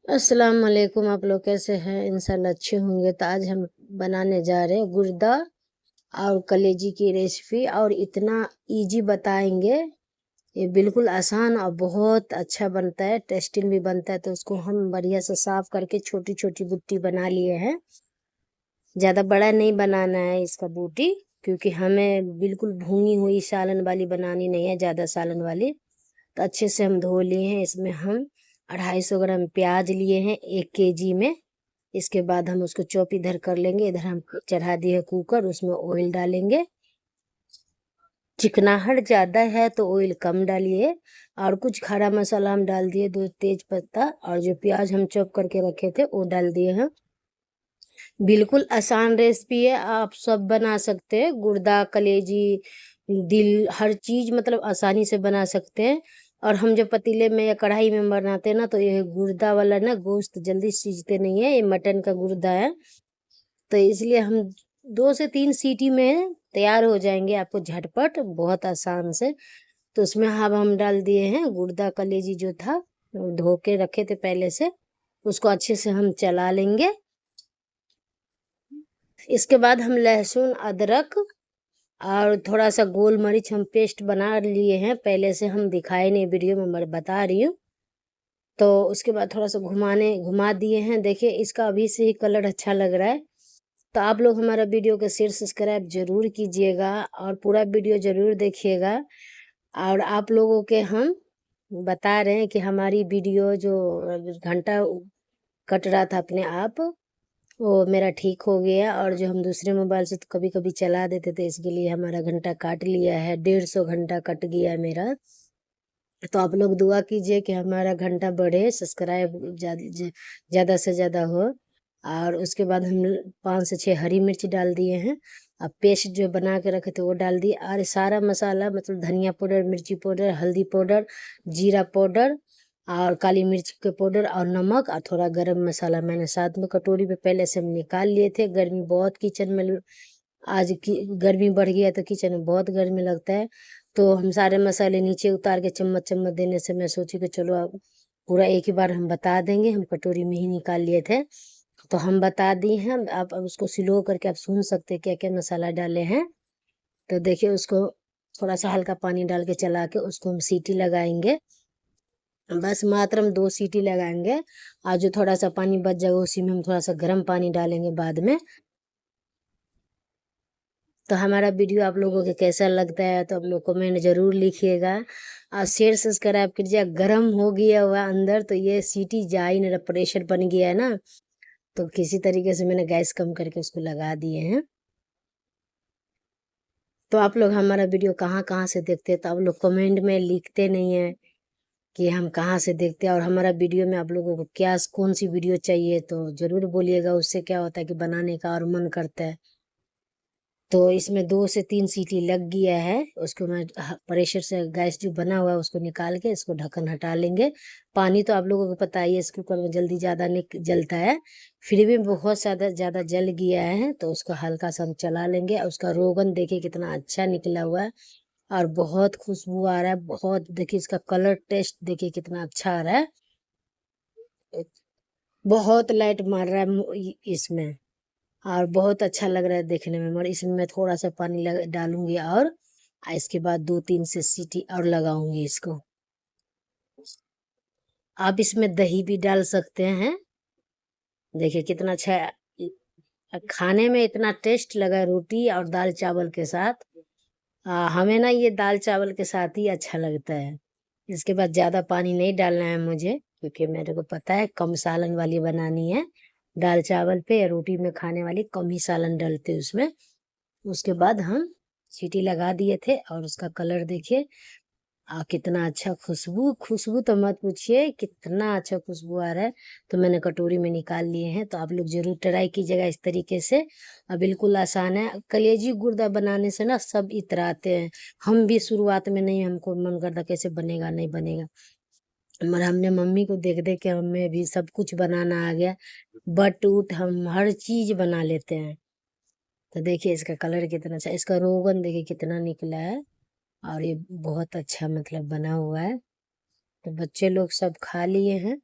अस्सलाम वालेकुम। आप लोग कैसे हैं? इंशाल्लाह अच्छे होंगे। तो आज हम बनाने जा रहे हैं गुर्दा और कलेजी की रेसिपी, और इतना इजी बताएंगे। ये बिल्कुल आसान और बहुत अच्छा बनता है, टेस्टी भी बनता है। तो उसको हम बढ़िया से साफ करके छोटी छोटी बूटी बना लिए हैं। ज़्यादा बड़ा नहीं बनाना है इसका बूटी, क्योंकि हमें बिल्कुल भुनी हुई सालन वाली बनानी नहीं है, ज़्यादा सालन वाली। तो अच्छे से हम धो लिए हैं। इसमें हम 250 ग्राम प्याज लिए हैं 1 केजी में। इसके बाद हम उसको चॉप इधर कर लेंगे। इधर हम चढ़ा दिए कुकर, उसमें ऑयल डालेंगे। चिकनाहट ज़्यादा है तो ऑयल कम डालिए। और कुछ खड़ा मसाला हम डाल दिए, 2 तेज पत्ता, और जो प्याज हम चॉप करके रखे थे वो डाल दिए हैं। बिल्कुल आसान रेसिपी है, आप सब बना सकते हैं। गुर्दा, कलेजी, दिल, हर चीज़ मतलब आसानी से बना सकते हैं। और हम जब पतीले में या कढ़ाई में बनाते हैं ना, तो ये गुर्दा वाला ना गोश्त जल्दी सीजते नहीं है। ये मटन का गुर्दा है, तो इसलिए हम 2 से 3 सीटी में तैयार हो जाएंगे आपको झटपट, बहुत आसान से। तो उसमें अब हम डाल दिए हैं गुर्दा, कलेजी जो था वो धो के रखे थे पहले से, उसको अच्छे से हम चला लेंगे। इसके बाद हम लहसुन, अदरक और थोड़ा सा गोल मरीच हम पेस्ट बना लिए हैं, पहले से हम दिखाए नहीं वीडियो में, मैं बता रही हूँ। तो उसके बाद थोड़ा सा घुमा दिए हैं। देखिए इसका अभी से ही कलर अच्छा लग रहा है। तो आप लोग हमारा वीडियो को शेयर सब्सक्राइब जरूर कीजिएगा और पूरा वीडियो जरूर देखिएगा। और आप लोगों के हम बता रहे हैं कि हमारी वीडियो जो घंटा कट रहा था अपने आप, वो मेरा ठीक हो गया। और जो हम दूसरे मोबाइल से तो कभी कभी चला देते थे, इसके लिए हमारा घंटा काट लिया है। 150 घंटा कट गया है मेरा। तो आप लोग दुआ कीजिए कि हमारा घंटा बढ़े, सब्सक्राइब ज़्यादा से ज़्यादा हो। और उसके बाद हम 5 से 6 हरी मिर्च डाल दिए हैं। अब पेस्ट जो बना के रखे थे वो डाल दिए। और सारा मसाला मतलब धनिया पाउडर, मिर्ची पाउडर, हल्दी पाउडर, जीरा पाउडर और काली मिर्च के पाउडर और नमक और थोड़ा गरम मसाला मैंने साथ में कटोरी में पहले से हम निकाल लिए थे। गर्मी बहुत किचन में, आज की गर्मी बढ़ गई है तो किचन में बहुत गर्मी लगता है। तो हम सारे मसाले नीचे उतार के चम्मच चम्मच देने से मैं सोची कि चलो अब पूरा एक ही बार हम बता देंगे। हम कटोरी में ही निकाल लिए थे, तो हम बता दिए हैं। आप अब उसको स्लो करके आप सुन सकते हैं क्या क्या मसाला डाले हैं। तो देखिए उसको थोड़ा सा हल्का पानी डाल के चला के उसको हम सीटी लगाएंगे। बस मात्र हम 2 सीटी लगाएंगे। और जो थोड़ा सा पानी बच जाएगा उसी में हम थोड़ा सा गर्म पानी डालेंगे बाद में। तो हमारा वीडियो आप लोगों को कैसा लगता है तो आप लोग कमेंट जरूर लिखिएगा और शेयर सब्सक्राइब कीजिए। गर्म हो गया हुआ अंदर तो ये सीटी जा ही नहीं रहा, प्रेशर बन गया है ना। तो किसी तरीके से मैंने गैस कम करके उसको लगा दिए हैं। तो आप लोग हमारा वीडियो कहाँ कहाँ से देखते हैं तो आप लोग कमेंट में लिखते नहीं है कि हम कहाँ से देखते हैं। और हमारा वीडियो में आप लोगों को क्या कौन सी वीडियो चाहिए तो ज़रूर बोलिएगा। उससे क्या होता है कि बनाने का और मन करता है। तो इसमें 2 से 3 सीटी लग गया है। उसको मैं प्रेशर से गैस जो बना हुआ है उसको निकाल के इसको ढक्कन हटा लेंगे। पानी तो आप लोगों को पता ही है इस कुकर में जल्दी ज़्यादा नहीं जलता है, फिर भी बहुत ज़्यादा जल गया है तो उसको हल्का सा हम चला लेंगे। और उसका रोगन देखिए कितना अच्छा निकला हुआ है और बहुत खुशबू आ रहा है। बहुत देखिए इसका कलर टेस्ट देखिए कितना अच्छा आ रहा है। बहुत लाइट मार रहा है इसमें, और बहुत अच्छा लग रहा है देखने में। मगर इसमें मैं थोड़ा सा पानी डालूंगी और इसके बाद 2-3 से सीटी और लगाऊंगी इसको। आप इसमें दही भी डाल सकते हैं। देखिए कितना अच्छा खाने में इतना टेस्ट लगा रोटी और दाल चावल के साथ। हमें ना ये दाल चावल के साथ ही अच्छा लगता है। इसके बाद ज़्यादा पानी नहीं डालना है मुझे, क्योंकि मेरे को पता है कम सालन वाली बनानी है। दाल चावल पे या रोटी में खाने वाली कम ही सालन डलते उसमें। उसके बाद हम सीटी लगा दिए थे और उसका कलर देखिए कितना अच्छा। खुशबू खुशबू तो मत पूछिए, कितना अच्छा खुशबू आ रहा है। तो मैंने कटोरी में निकाल लिए हैं। तो आप लोग जरूर ट्राई कीजिएगा इस तरीके से। बिल्कुल आसान है। कलेजी गुर्दा बनाने से ना सब इतराते हैं। हम भी शुरुआत में नहीं, हमको मन करता कैसे बनेगा नहीं बनेगा, मगर हमने मम्मी को देख देख के हमें भी सब कुछ बनाना आ गया। बट उट हम हर चीज बना लेते हैं। तो देखिए इसका कलर कितना अच्छा, इसका रोगन देखिए कितना निकला है। और ये बहुत अच्छा मतलब बना हुआ है। तो बच्चे लोग सब खा लिए हैं।